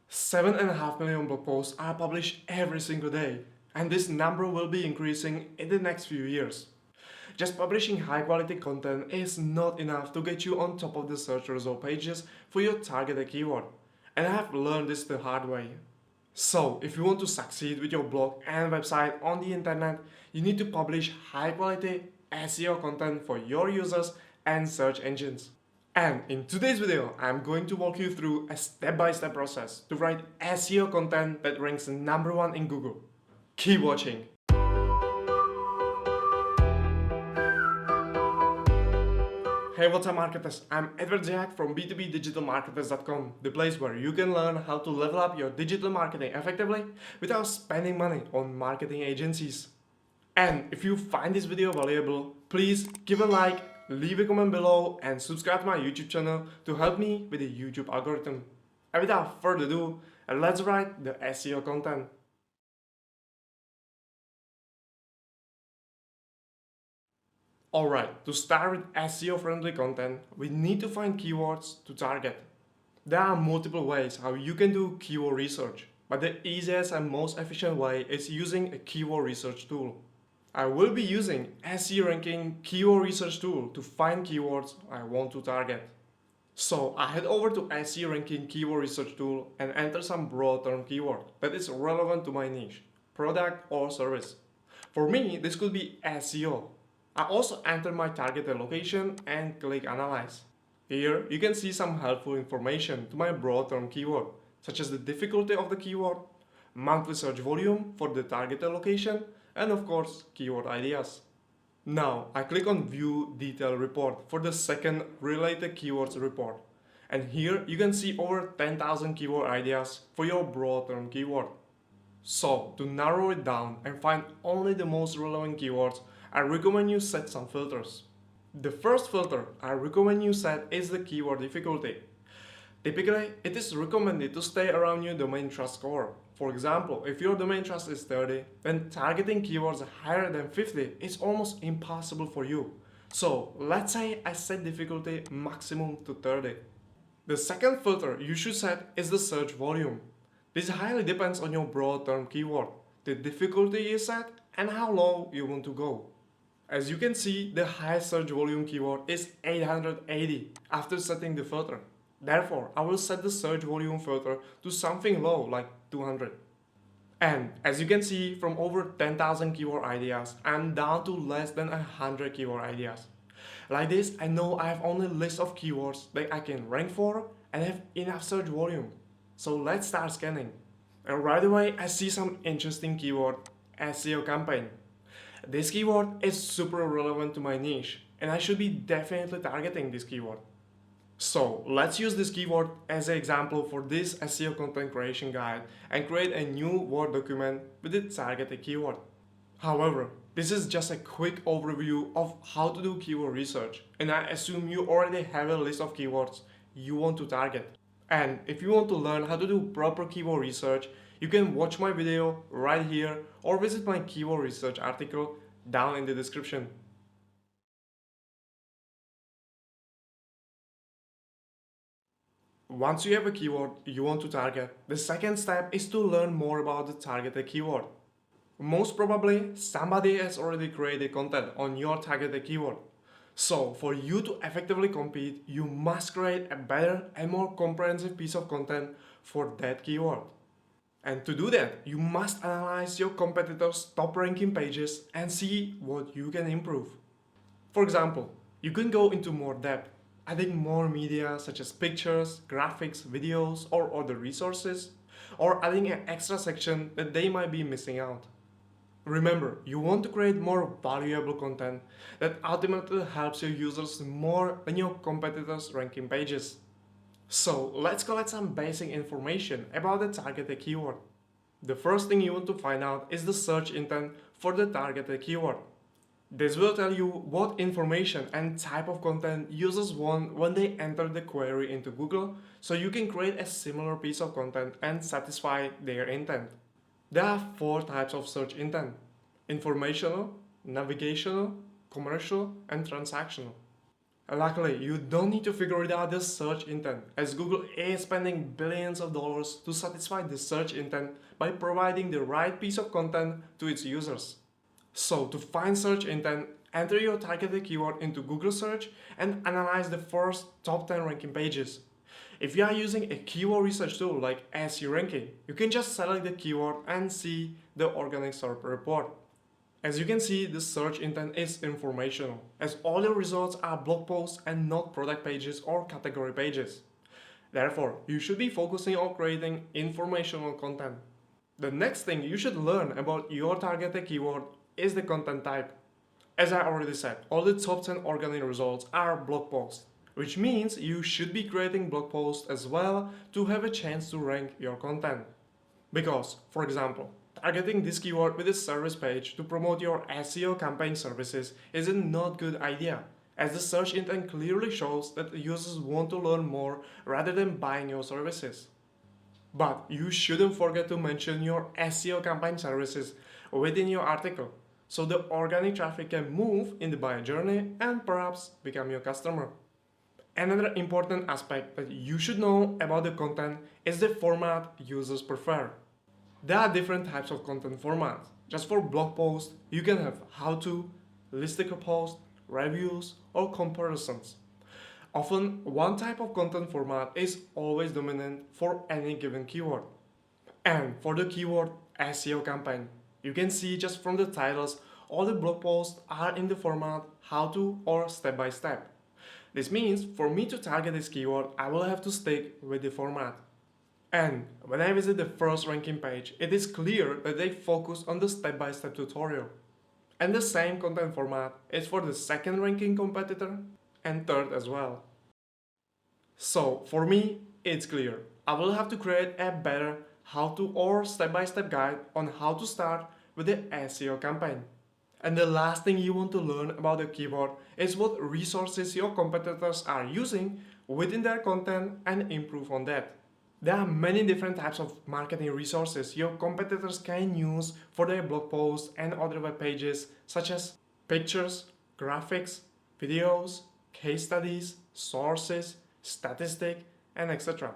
7.5 million blog posts are published every single day, and this number will be increasing in the next few years. Just publishing high quality content is not enough to get you on top of the search result pages for your targeted keyword, and I have learned this the hard way. So, if you want to succeed with your blog and website on the internet, you need to publish high quality SEO content for your users and search engines. And in today's video, I'm going to walk you through a step-by-step process to write SEO content that ranks number one in Google. Keep watching! Hey, what's up marketers? I'm Eduard Dziak from b2bdigitalmarketers.com, the place where you can learn how to level up your digital marketing effectively without spending money on marketing agencies. And if you find this video valuable, please give a like, leave a comment below and subscribe to my YouTube channel to help me with the YouTube algorithm. And without further ado, let's write the SEO content. Alright, to start with SEO friendly content, we need to find keywords to target. There are multiple ways how you can do keyword research, but the easiest and most efficient way is using a keyword research tool. I will be using SEO ranking keyword research tool to find keywords I want to target. So I head over to SEO ranking keyword research tool and enter some broad term keyword that is relevant to my niche, product or service. For me, this could be SEO. I also enter my targeted location and click Analyze. Here you can see some helpful information to my broad term keyword, such as the difficulty of the keyword, monthly search volume for the targeted location, and of course keyword ideas. Now I click on View Detail Report for the second related keywords report, and here you can see over 10,000 keyword ideas for your broad term keyword. So to narrow it down and find only the most relevant keywords, I recommend you set some filters. The first filter I recommend you set is the keyword difficulty. Typically, it is recommended to stay around your domain trust score. For example, if your domain trust is 30, then targeting keywords higher than 50 is almost impossible for you. So let's say I set difficulty maximum to 30. The second filter you should set is the search volume. This highly depends on your broad term keyword, the difficulty you set, and how low you want to go. As you can see, the highest search volume keyword is 880 after setting the filter. Therefore, I will set the search volume filter to something low like 200. And as you can see, from over 10,000 keyword ideas, I'm down to less than 100 keyword ideas. Like this, I know I have only a list of keywords that I can rank for and have enough search volume. So let's start scanning. And right away, I see some interesting keyword SEO campaign. This keyword is super relevant to my niche, and I should be definitely targeting this keyword. So let's use this keyword as an example for this SEO content creation guide and create a new Word document with the targeted keyword. However, this is just a quick overview of how to do keyword research, and I assume you already have a list of keywords you want to target. And if you want to learn how to do proper keyword research, you can watch my video right here or visit my keyword research article down in the description. Once you have a keyword you want to target, the second step is to learn more about the targeted keyword. Most probably, somebody has already created content on your targeted keyword. So, for you to effectively compete, you must create a better and more comprehensive piece of content for that keyword. And to do that, you must analyze your competitors' top ranking pages and see what you can improve. For example, you can go into more depth, adding more media such as pictures, graphics, videos, or other resources, or adding an extra section that they might be missing out. Remember, you want to create more valuable content that ultimately helps your users more than your competitors' ranking pages. So let's collect some basic information about the targeted keyword. The first thing you want to find out is the search intent for the targeted keyword. This will tell you what information and type of content users want when they enter the query into Google, so you can create a similar piece of content and satisfy their intent. There are 4 types of search intent: informational, navigational, commercial, and transactional. Luckily, you don't need to figure it out the search intent, as Google is spending billions of dollars to satisfy the search intent by providing the right piece of content to its users. So to find search intent, enter your targeted keyword into Google search and analyze the first top 10 ranking pages. If you are using a keyword research tool like SEO ranking, you can just select the keyword and see the organic SERP report. As you can see, the search intent is informational, as all the results are blog posts and not product pages or category pages. Therefore, you should be focusing on creating informational content. The next thing you should learn about your targeted keyword is the content type. As I already said, all the top 10 organic results are blog posts, which means you should be creating blog posts as well to have a chance to rank your content. Because, for example, targeting this keyword with a service page to promote your SEO campaign services is a not good idea, as the search intent clearly shows that users want to learn more rather than buying your services. But you shouldn't forget to mention your SEO campaign services within your article, so the organic traffic can move in the buyer journey and perhaps become your customer. Another important aspect that you should know about the content is the format users prefer. There are different types of content formats. Just for blog posts, you can have how-to, listicle posts, reviews, or comparisons. Often, one type of content format is always dominant for any given keyword. And for the keyword SEO campaign, you can see just from the titles, all the blog posts are in the format how-to or step-by-step. This means for me to target this keyword, I will have to stick with the format. And when I visit the first ranking page, it is clear that they focus on the step-by-step tutorial. And the same content format is for the second ranking competitor and third as well. So for me, it's clear. I will have to create a better how-to or step-by-step guide on how to start with the SEO campaign. And the last thing you want to learn about the keyword is what resources your competitors are using within their content and improve on that. There are many different types of marketing resources your competitors can use for their blog posts and other web pages, such as pictures, graphics, videos, case studies, sources, statistics, and etc.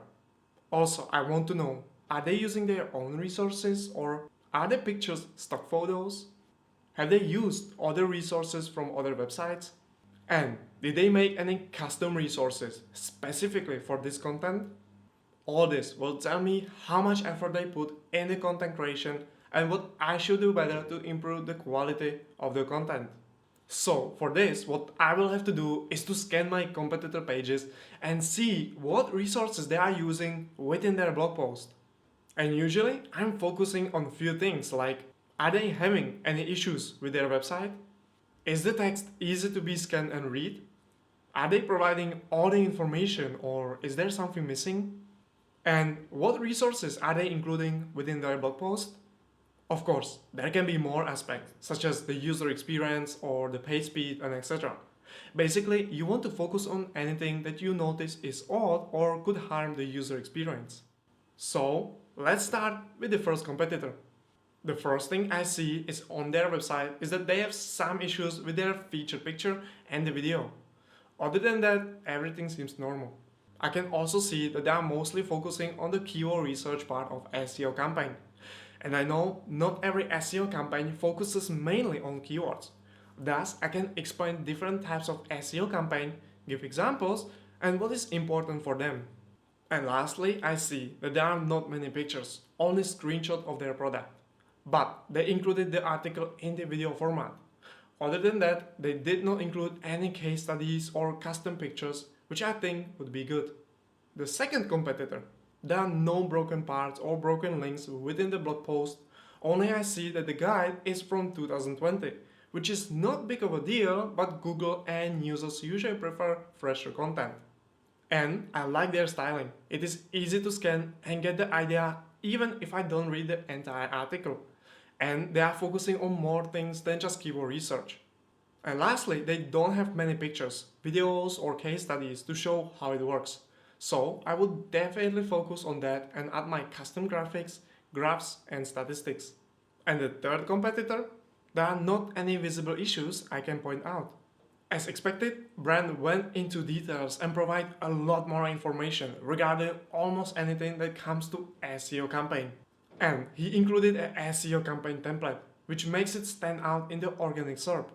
Also, I want to know, are they using their own resources or are the pictures stock photos? Have they used other resources from other websites? And did they make any custom resources specifically for this content? All this will tell me how much effort they put in the content creation and what I should do better to improve the quality of the content. So for this, what I will have to do is to scan my competitor pages and see what resources they are using within their blog post. And usually I'm focusing on a few things like, are they having any issues with their website? Is the text easy to be scanned and read? Are they providing all the information or is there something missing? And what resources are they including within their blog post? Of course, there can be more aspects, such as the user experience or the page speed and etc. Basically, you want to focus on anything that you notice is odd or could harm the user experience. So, let's start with the first competitor. The first thing I see is on their website is that they have some issues with their featured picture and the video. Other than that, everything seems normal. I can also see that they are mostly focusing on the keyword research part of SEO campaign. And I know not every SEO campaign focuses mainly on keywords. Thus, I can explain different types of SEO campaign, give examples, and what is important for them. And lastly, I see that there are not many pictures, only screenshots of their product. But they included the article in the video format. Other than that, they did not include any case studies or custom pictures, which I think would be good. The second competitor. There are no broken parts or broken links within the blog post, only I see that the guide is from 2020, which is not big of a deal, but Google and users usually prefer fresher content. And I like their styling. It is easy to scan and get the idea even if I don't read the entire article. And they are focusing on more things than just keyword research. And lastly, they don't have many pictures, videos or case studies to show how it works. So I would definitely focus on that and add my custom graphics, graphs and statistics. And the third competitor, there are not any visible issues I can point out. As expected, Brand went into details and provided a lot more information regarding almost anything that comes to SEO campaign. And he included a SEO campaign template, which makes it stand out in the organic SERP.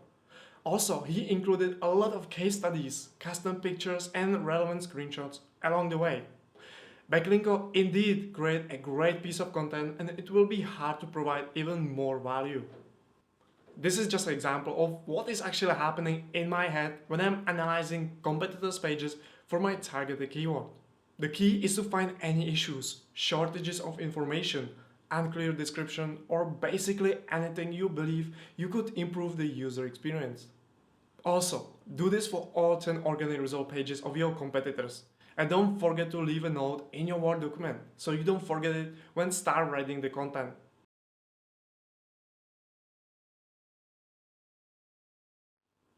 Also, he included a lot of case studies, custom pictures and relevant screenshots along the way. Backlinko indeed create a great piece of content, and it will be hard to provide even more value. This is just an example of what is actually happening in my head when I'm analyzing competitors' pages for my targeted keyword. The key is to find any issues, shortages of information, unclear description, or basically anything you believe you could improve the user experience. Also, do this for all 10 organic result pages of your competitors. And don't forget to leave a note in your Word document so you don't forget it when start writing the content.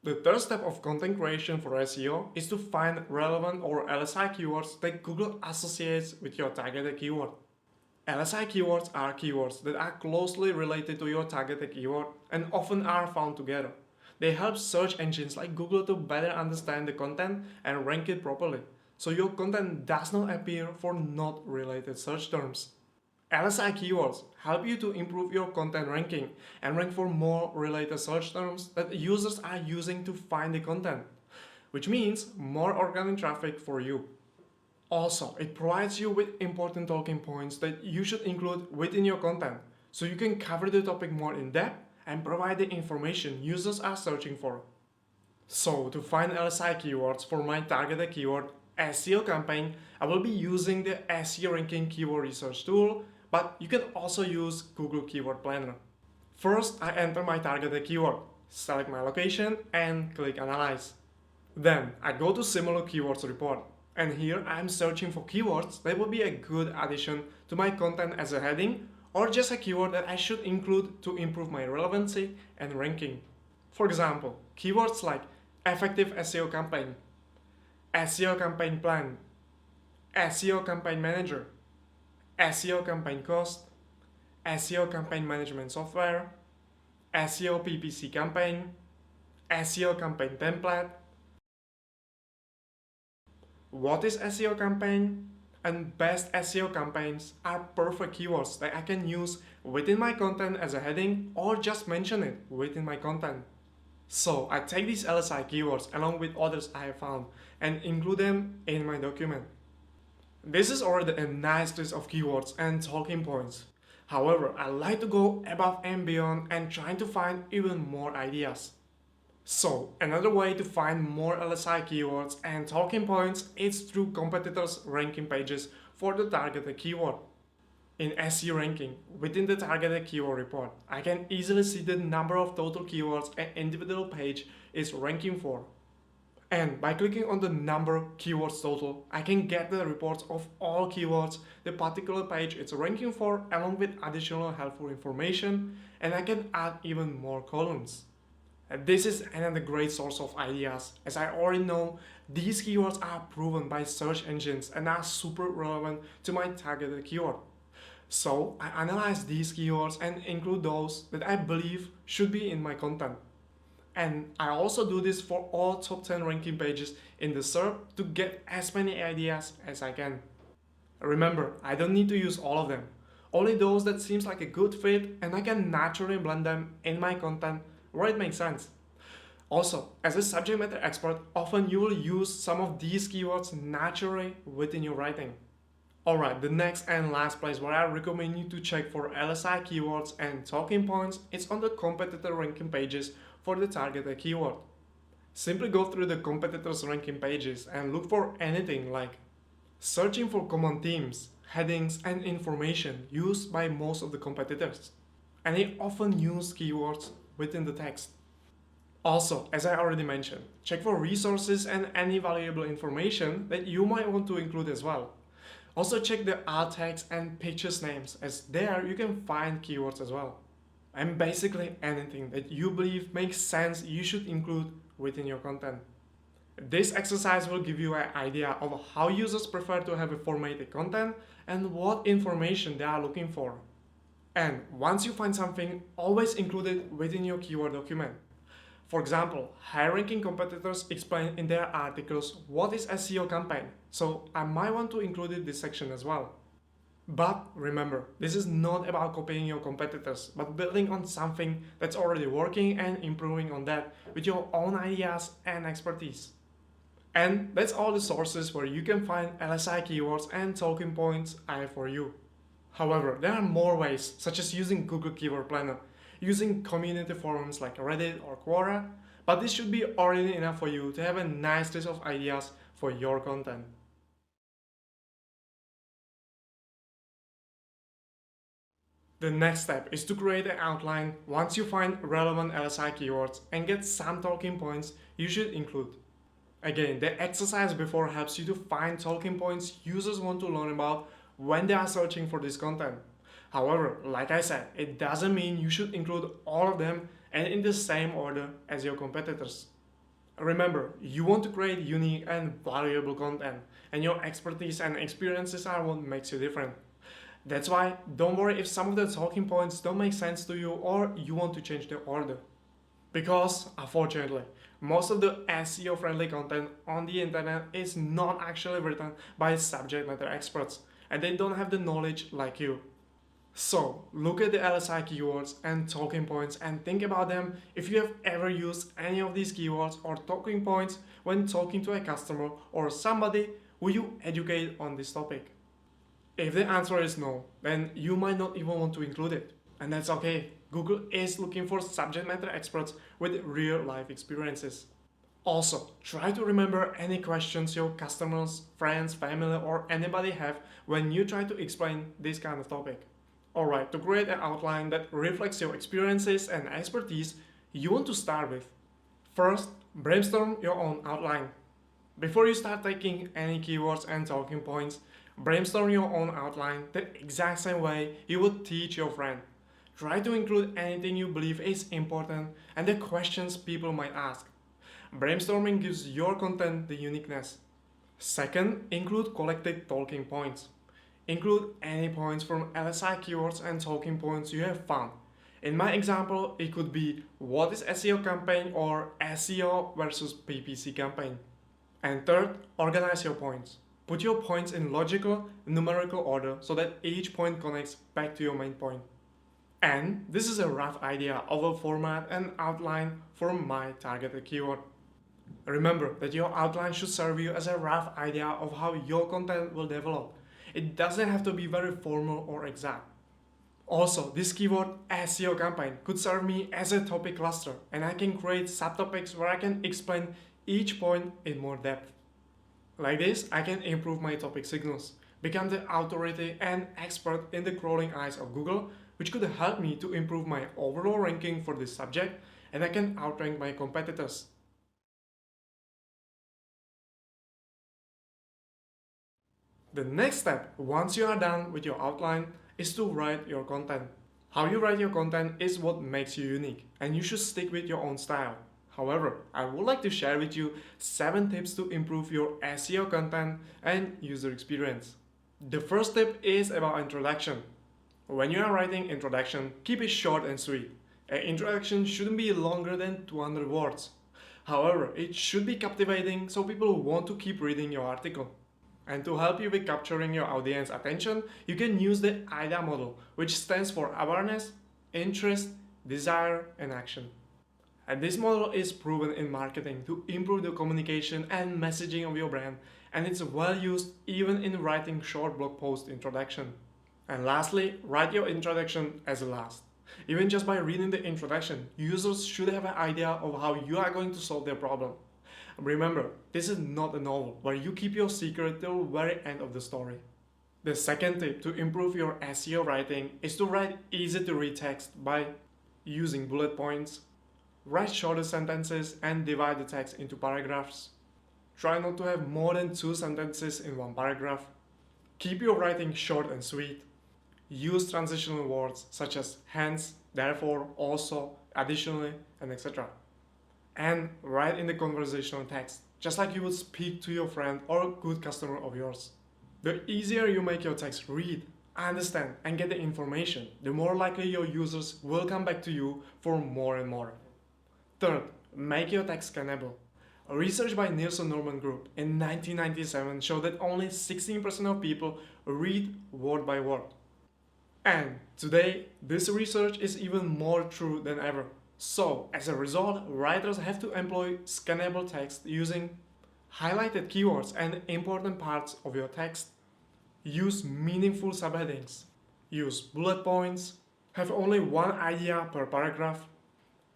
The third step of content creation for SEO is to find relevant or LSI keywords that Google associates with your targeted keyword. LSI keywords are keywords that are closely related to your targeted keyword and often are found together. They help search engines like Google to better understand the content and rank it properly, so your content does not appear for not related search terms. LSI keywords help you to improve your content ranking and rank for more related search terms that users are using to find the content, which means more organic traffic for you. Also, it provides you with important talking points that you should include within your content, so you can cover the topic more in depth and provide the information users are searching for. So, to find LSI keywords for my targeted keyword SEO campaign, I will be using the SEO ranking keyword research tool, but you can also use Google Keyword Planner. First, I enter my targeted keyword, select my location and click Analyze. Then, I go to Similar Keywords Report, and here I am searching for keywords that will be a good addition to my content as a heading, or just a keyword that I should include to improve my relevancy and ranking. For example, keywords like effective SEO campaign, SEO campaign plan, SEO campaign manager, SEO campaign cost, SEO campaign management software, SEO PPC campaign, SEO campaign template. What is SEO campaign? And best SEO campaigns are perfect keywords that I can use within my content as a heading or just mention it within my content. So I take these LSI keywords along with others I have found and include them in my document. This is already a nice list of keywords and talking points. However, I like to go above and beyond and trying to find even more ideas. So, another way to find more LSI keywords and talking points is through competitors' ranking pages for the targeted keyword. In SEO ranking, within the targeted keyword report, I can easily see the number of total keywords an individual page is ranking for. And by clicking on the number keywords total, I can get the reports of all keywords the particular page is ranking for along with additional helpful information, and I can add even more columns. This is another great source of ideas, as I already know these keywords are proven by search engines and are super relevant to my targeted keyword. So I analyze these keywords and include those that I believe should be in my content. And I also do this for all top 10 ranking pages in the SERP to get as many ideas as I can. Remember, I don't need to use all of them, only those that seems like a good fit and I can naturally blend them in my content where it makes sense. Also, as a subject matter expert, often you will use some of these keywords naturally within your writing. Alright, the next and last place where I recommend you to check for LSI keywords and talking points is on the competitor ranking pages for the targeted keyword. Simply go through the competitors' ranking pages and look for anything like searching for common themes, headings, and information used by most of the competitors. And they often use keywords within the text. Also, as I already mentioned, check for resources and any valuable information that you might want to include as well. Also check the alt tags and pictures names, as there you can find keywords as well. And basically anything that you believe makes sense you should include within your content. This exercise will give you an idea of how users prefer to have a formatted content and what information they are looking for. And once you find something, always include it within your keyword document. For example, high-ranking competitors explain in their articles what is SEO campaign, so I might want to include this section as well. But remember, this is not about copying your competitors, but building on something that's already working and improving on that with your own ideas and expertise. And that's all the sources where you can find LSI keywords and talking points I have for you. However, there are more ways, such as using Google Keyword Planner, using community forums like Reddit or Quora, but this should be already enough for you to have a nice list of ideas for your content. The next step is to create an outline once you find relevant LSI keywords and get some talking points you should include. Again, the exercise before helps you to find talking points users want to learn about when they are searching for this content. However, like I said, it doesn't mean you should include all of them and in the same order as your competitors. Remember, you want to create unique and valuable content, and your expertise and experiences are what makes you different. That's why don't worry if some of the talking points don't make sense to you or you want to change the order. Because, unfortunately, most of the SEO friendly content on the internet is not actually written by subject matter experts, and they don't have the knowledge like you. So, look at the LSI keywords and talking points and think about them if you have ever used any of these keywords or talking points when talking to a customer or somebody who you educate on this topic. If the answer is no, then you might not even want to include it. And that's okay. Google is looking for subject matter experts with real life experiences. Also, try to remember any questions your customers, friends, family or anybody have when you try to explain this kind of topic. Alright, to create an outline that reflects your experiences and expertise, you want to start with. First, brainstorm your own outline. Before you start taking any keywords and talking points, brainstorm your own outline the exact same way you would teach your friend. Try to include anything you believe is important and the questions people might ask. Brainstorming gives your content the uniqueness. Second, include collected talking points. Include any points from LSI keywords and talking points you have found. In my example, it could be what is SEO campaign or SEO versus PPC campaign. And third, organize your points. Put your points in logical, numerical order so that each point connects back to your main point. And this is a rough idea of a format and outline for my targeted keyword. Remember that your outline should serve you as a rough idea of how your content will develop. It doesn't have to be very formal or exact. Also, this keyword SEO campaign could serve me as a topic cluster, and I can create subtopics where I can explain each point in more depth. Like this, I can improve my topic signals, become the authority and expert in the crawling eyes of Google, which could help me to improve my overall ranking for this subject, and I can outrank my competitors. The next step, once you are done with your outline, is to write your content. How you write your content is what makes you unique, and you should stick with your own style. However, I would like to share with you 7 tips to improve your SEO content and user experience. The first tip is about introduction. When you are writing introduction, keep it short and sweet. An introduction shouldn't be longer than 200 words. However, it should be captivating so people want to keep reading your article. And to help you with capturing your audience attention, you can use the IDA model, which stands for awareness, interest, desire, and action. And this model is proven in marketing to improve the communication and messaging of your brand, and it's well used even in writing short blog post introduction. And lastly, write your introduction as a last. Even just by reading the introduction, users should have an idea of how you are going to solve their problem. Remember, this is not a novel where you keep your secret till the very end of the story. The second tip to improve your SEO writing is to write easy to read text by using bullet points. Write shorter sentences and divide the text into paragraphs. Try not to have more than 2 sentences in one paragraph. Keep your writing short and sweet. Use transitional words such as hence, therefore, also, additionally, and etc. And write in the conversational text, just like you would speak to your friend or a good customer of yours. The easier you make your text read, understand, and get the information, the more likely your users will come back to you for more and more. Third, Make your text scannable. A research by Nielsen Norman Group in 1997 showed that only 16% of people read word by word. And today, this research is even more true than ever. So, as a result, writers have to employ scannable text using highlighted keywords and important parts of your text. Use meaningful subheadings. Use bullet points. Have only one idea per paragraph.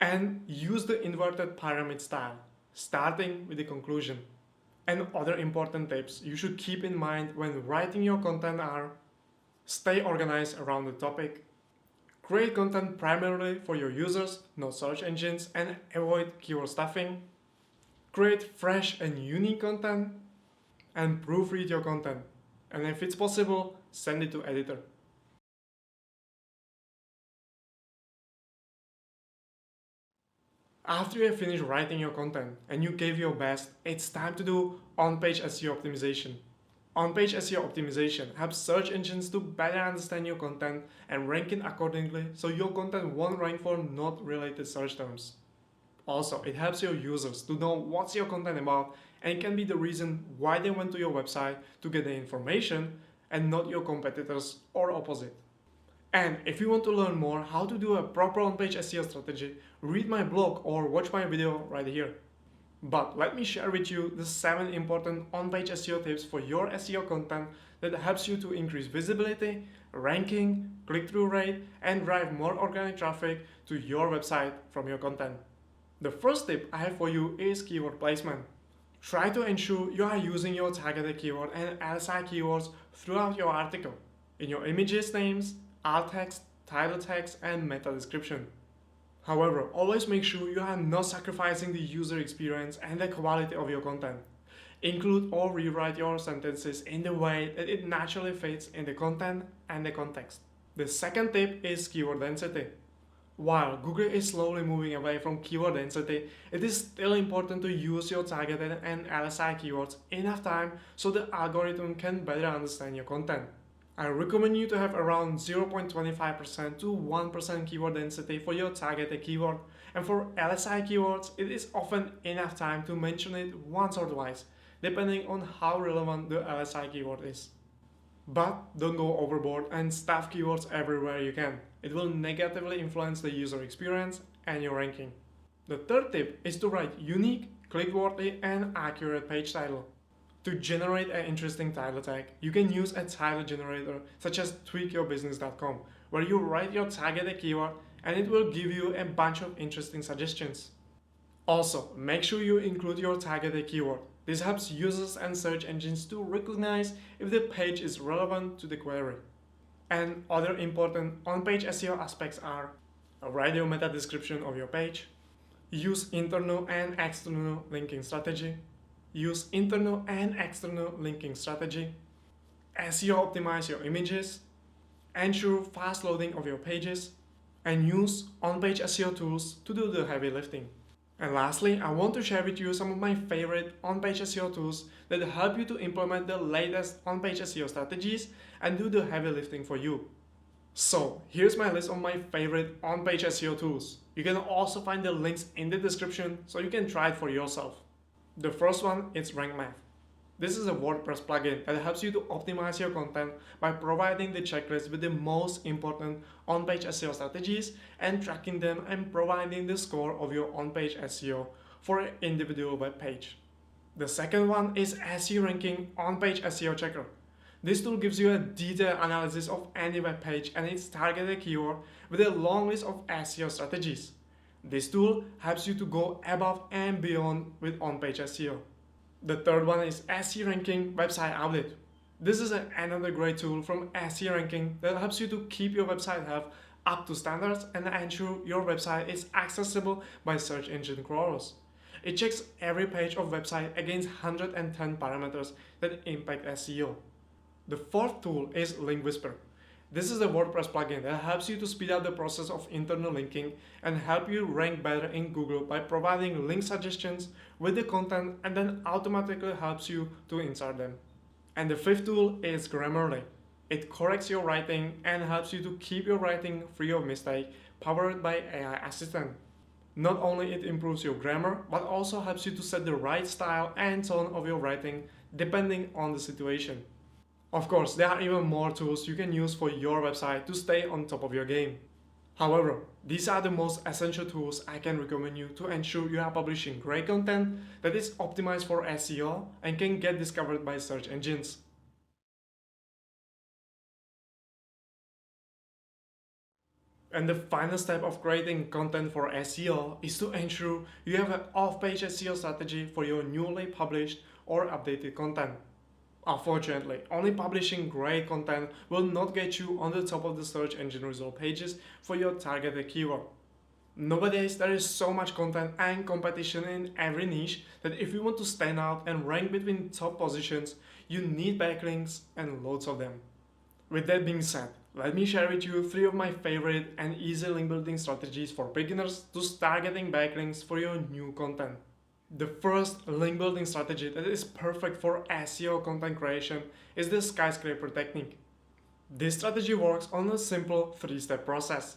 And use the inverted pyramid style, starting with the conclusion. And other important tips you should keep in mind when writing your content are: stay organized around the topic, create content primarily for your users, not search engines, and avoid keyword stuffing, create fresh and unique content, and proofread your content. And if it's possible, send it to editor. After you have finished writing your content and you gave your best, it's time to do on-page SEO optimization. On-page SEO optimization helps search engines to better understand your content and rank it accordingly so your content won't rank for not related search terms. Also, it helps your users to know what's your content about, and it can be the reason why they went to your website to get the information and not your competitors or opposite. And if you want to learn more how to do a proper on-page SEO strategy, read my blog or watch my video right here. But let me share with you the 7 important on-page SEO tips for your SEO content that helps you to increase visibility, ranking, click-through rate, and drive more organic traffic to your website from your content. The first tip I have for you is keyword placement. Try to ensure you are using your targeted keyword and LSI keywords throughout your article, in your images names, alt text, title text, and meta description. However, always make sure you are not sacrificing the user experience and the quality of your content. Include or rewrite your sentences in the way that it naturally fits in the content and the context. The second tip is keyword density. While Google is slowly moving away from keyword density, it is still important to use your targeted and LSI keywords enough time so the algorithm can better understand your content. I recommend you to have around 0.25% to 1% keyword density for your targeted keyword, and for LSI keywords, it is often enough time to mention it once or twice, depending on how relevant the LSI keyword is. But don't go overboard and stuff keywords everywhere you can. It will negatively influence the user experience and your ranking. The third tip is to write unique, click-worthy, and accurate page title. To generate an interesting title tag, you can use a title generator such as tweakyourbusiness.com, where you write your targeted keyword and it will give you a bunch of interesting suggestions. Also, make sure you include your targeted keyword. This helps users and search engines to recognize if the page is relevant to the query. And other important on-page SEO aspects are: write your meta description of your page, use internal and external linking strategy, use internal and external linking strategy, SEO optimize your images, ensure fast loading of your pages, and use on-page SEO tools to do the heavy lifting. And lastly, I want to share with you some of my favorite on-page SEO tools that help you to implement the latest on-page SEO strategies and do the heavy lifting for you. So here's my list of my favorite on-page SEO tools. You can also find the links in the description so you can try it for yourself. The first one is Rank Math. This is a WordPress plugin that helps you to optimize your content by providing the checklist with the most important on-page SEO strategies and tracking them and providing the score of your on-page SEO for an individual web page. The second one is SEO Ranking On-Page SEO Checker. This tool gives you a detailed analysis of any web page and its targeted keyword with a long list of SEO strategies. This tool helps you to go above and beyond with on-page SEO. The third one is SEO Ranking Website Audit. This is another great tool from SEO Ranking that helps you to keep your website health up to standards and ensure your website is accessible by search engine crawlers. It checks every page of website against 110 parameters that impact SEO. The fourth tool is Link Whisper. This is a WordPress plugin that helps you to speed up the process of internal linking and help you rank better in Google by providing link suggestions with the content and then automatically helps you to insert them. And the fifth tool is Grammarly. It corrects your writing and helps you to keep your writing free of mistake, powered by AI Assistant. Not only it improves your grammar, but also helps you to set the right style and tone of your writing depending on the situation. Of course, there are even more tools you can use for your website to stay on top of your game. However, these are the most essential tools I can recommend you to ensure you are publishing great content that is optimized for SEO and can get discovered by search engines. And the final step of creating content for SEO is to ensure you have an off-page SEO strategy for your newly published or updated content. Unfortunately, only publishing great content will not get you on the top of the search engine result pages for your targeted keyword. Nowadays, there is so much content and competition in every niche that if you want to stand out and rank between top positions, you need backlinks and loads of them. With that being said, let me share with you 3 of my favorite and easy link building strategies for beginners to start getting backlinks for your new content. The first link building strategy that is perfect for SEO content creation is the Skyscraper technique. This strategy works on a simple 3-step process.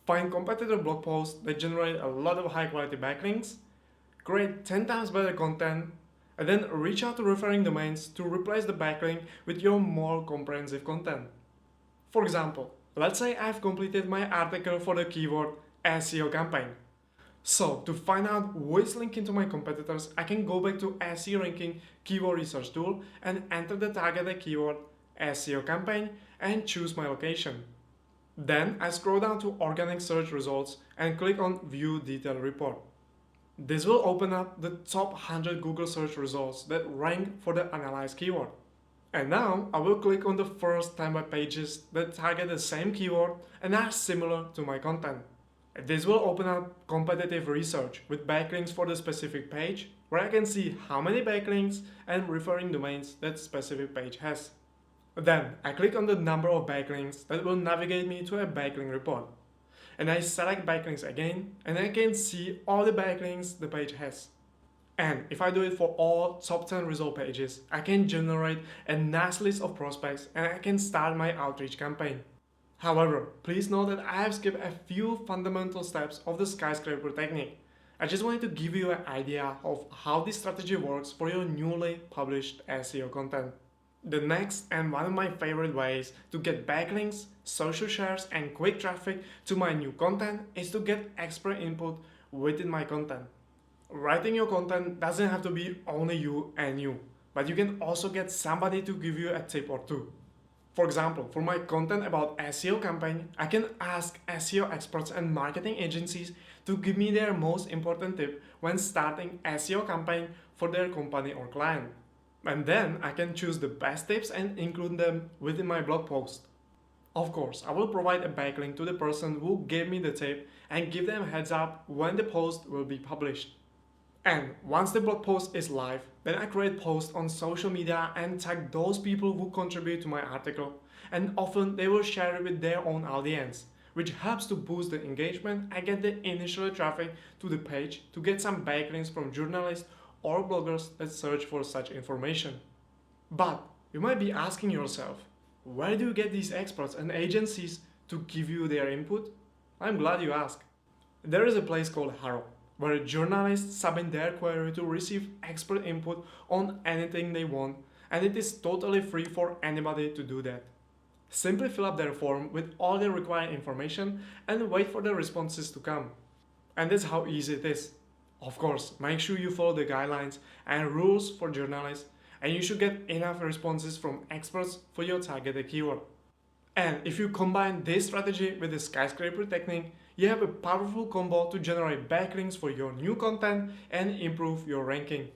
Find competitor blog posts that generate a lot of high quality backlinks, create 10 times better content, and then reach out to referring domains to replace the backlink with your more comprehensive content. For example, let's say I've completed my article for the keyword SEO campaign. So to find out which link into my competitors, I can go back to SEO ranking keyword research tool and enter the targeted keyword SEO campaign and choose my location. Then I scroll down to organic search results and click on view detailed report. This will open up the top 100 Google search results that rank for the analyzed keyword. And now I will click on the first 10 web pages that target the same keyword and are similar to my content. This will open up competitive research with backlinks for the specific page, where I can see how many backlinks and referring domains that specific page has. Then I click on the number of backlinks that will navigate me to a backlink report. And I select backlinks again, and I can see all the backlinks the page has. And if I do it for all top 10 result pages, I can generate a nice list of prospects and I can start my outreach campaign. However, please note that I have skipped a few fundamental steps of the Skyscraper technique. I just wanted to give you an idea of how this strategy works for your newly published SEO content. The next and one of my favorite ways to get backlinks, social shares and quick traffic to my new content is to get expert input within my content. Writing your content doesn't have to be only you and you, but you can also get somebody to give you a tip or two. For example, for my content about SEO campaign, I can ask SEO experts and marketing agencies to give me their most important tip when starting SEO campaign for their company or client. And then I can choose the best tips and include them within my blog post. Of course, I will provide a backlink to the person who gave me the tip and give them a heads up when the post will be published. And once the blog post is live, then I create posts on social media and tag those people who contribute to my article, and often they will share it with their own audience, which helps to boost the engagement and get the initial traffic to the page to get some backlinks from journalists or bloggers that search for such information. But you might be asking yourself, where do you get these experts and agencies to give you their input? I'm glad you asked. There is a place called Haro, where journalists submit their query to receive expert input on anything they want, and it is totally free for anybody to do that. Simply fill up their form with all the required information and wait for the responses to come. And that's how easy it is. Of course, make sure you follow the guidelines and rules for journalists, and you should get enough responses from experts for your targeted keyword. And if you combine this strategy with the Skyscraper technique, you have a powerful combo to generate backlinks for your new content and improve your ranking.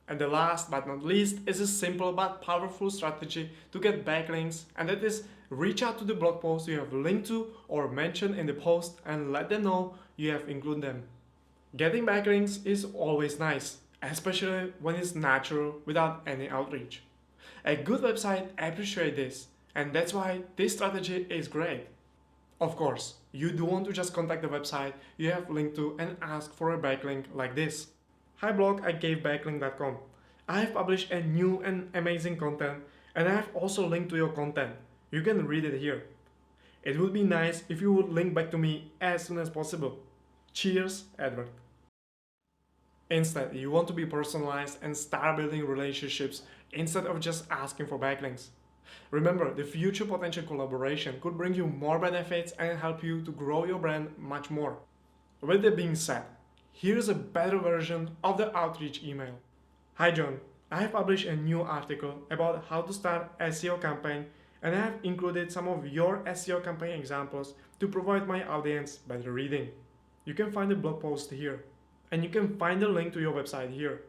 And the last but not least is a simple but powerful strategy to get backlinks, and that is reach out to the blog post you have linked to or mentioned in the post and let them know you have included them. Getting backlinks is always nice, especially when it's natural without any outreach. A good website appreciates this, and that's why this strategy is great. Of course, you do want to just contact the website you have linked to and ask for a backlink like this. Hi blog, I gave backlink.com. I have published a new and amazing content, and I have also linked to your content. You can read it here. It would be nice if you would link back to me as soon as possible. Cheers, Edward. Instead, you want to be personalized and start building relationships instead of just asking for backlinks. Remember, the future potential collaboration could bring you more benefits and help you to grow your brand much more. With that being said, here's a better version of the outreach email. Hi John, I have published a new article about how to start SEO campaign, and I have included some of your SEO campaign examples to provide my audience better reading. You can find the blog post here, and you can find the link to your website here.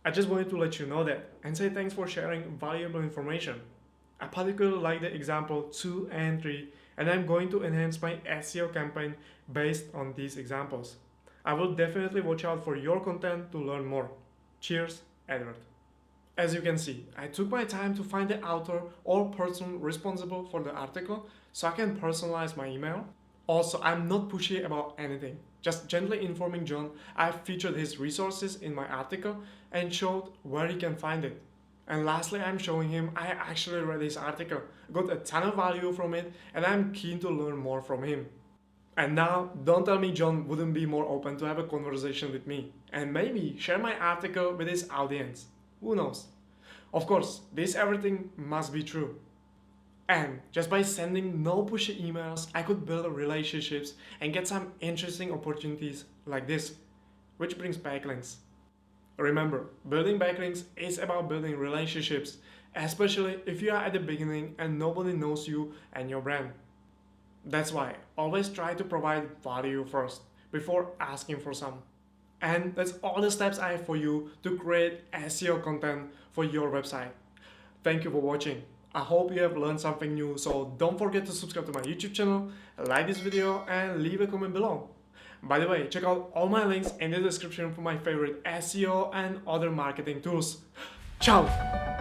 I just wanted to let you know that and say thanks for sharing valuable information. I particularly like the example 2 and 3, and I'm going to enhance my SEO campaign based on these examples. I will definitely watch out for your content to learn more. Cheers, Eduard. As you can see, I took my time to find the author or person responsible for the article so I can personalize my email. Also, I'm not pushy about anything, just gently informing John I've featured his resources in my article and showed where he can find it. And lastly, I'm showing him I actually read his article, got a ton of value from it, and I'm keen to learn more from him. And now, don't tell me John wouldn't be more open to have a conversation with me and maybe share my article with his audience. Who knows? Of course, this everything must be true. And just by sending no pushy emails, I could build relationships and get some interesting opportunities like this, which brings backlinks. Remember, building backlinks is about building relationships, especially if you are at the beginning and nobody knows you and your brand. That's why always try to provide value first before asking for some. And that's all the steps I have for you to create SEO content for your website. Thank you for watching. I hope you have learned something new, so don't forget to subscribe to my YouTube channel, like this video and leave a comment below. By the way, check out all my links in the description for my favorite SEO and other marketing tools. Ciao!